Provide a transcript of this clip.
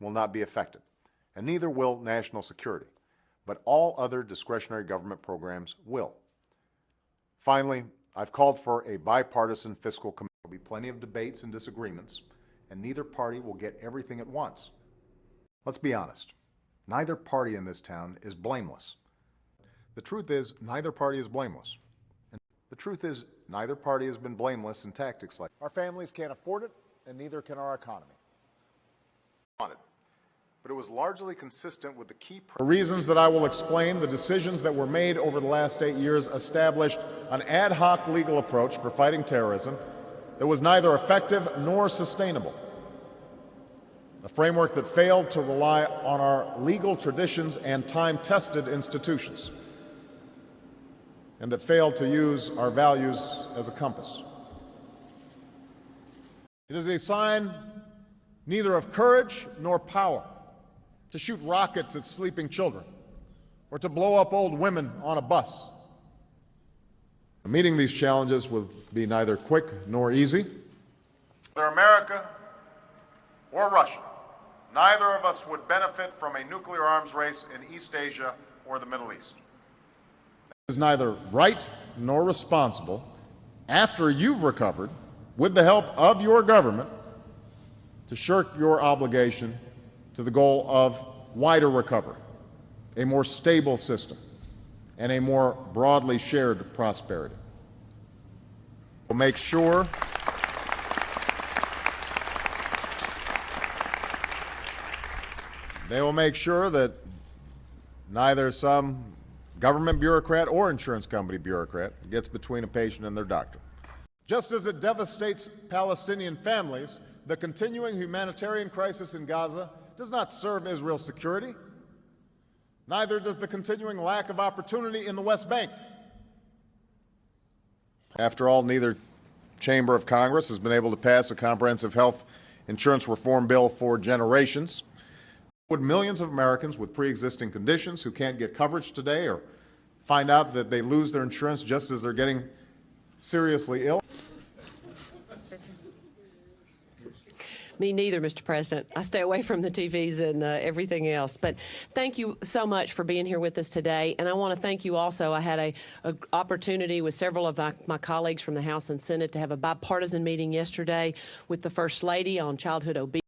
will not be affected, and neither will national security, but all other discretionary government programs will. Finally, I've called for a bipartisan fiscal committee. There will be plenty of debates and disagreements, and neither party will get everything at once. Let's be honest. Neither party in this town is blameless. The truth is, neither party is blameless. And the truth is, neither party has been blameless in tactics like our families can't afford it, and neither can our economy. But it was largely consistent with the key For reasons that I will explain, the decisions that were made over the last 8 years established an ad hoc legal approach for fighting terrorism that was neither effective nor sustainable. A framework that failed to rely on our legal traditions and time-tested institutions, and that failed to use our values as a compass. It is a sign neither of courage nor power to shoot rockets at sleeping children or to blow up old women on a bus. Meeting these challenges will be neither quick nor easy. Whether America or Russia, neither of us would benefit from a nuclear arms race in East Asia or the Middle East. It is neither right nor responsible, after you've recovered, with the help of your government, to shirk your obligation to the goal of wider recovery, a more stable system, and a more broadly shared prosperity. We'll make sure that neither some government bureaucrat or insurance company bureaucrat gets between a patient and their doctor. Just as it devastates Palestinian families, the continuing humanitarian crisis in Gaza does not serve Israel's security. Neither does the continuing lack of opportunity in the West Bank. After all, neither chamber of Congress has been able to pass a comprehensive health insurance reform bill for generations. Would millions of Americans with pre-existing conditions who can't get coverage today or find out that they lose their insurance just as they're getting seriously ill? Me neither, Mr. President. I stay away from the TVs and everything else. But thank you so much for being here with us today. And I want to thank you also. I had a opportunity with several of my colleagues from the House and Senate to have a bipartisan meeting yesterday with the First Lady on childhood obesity.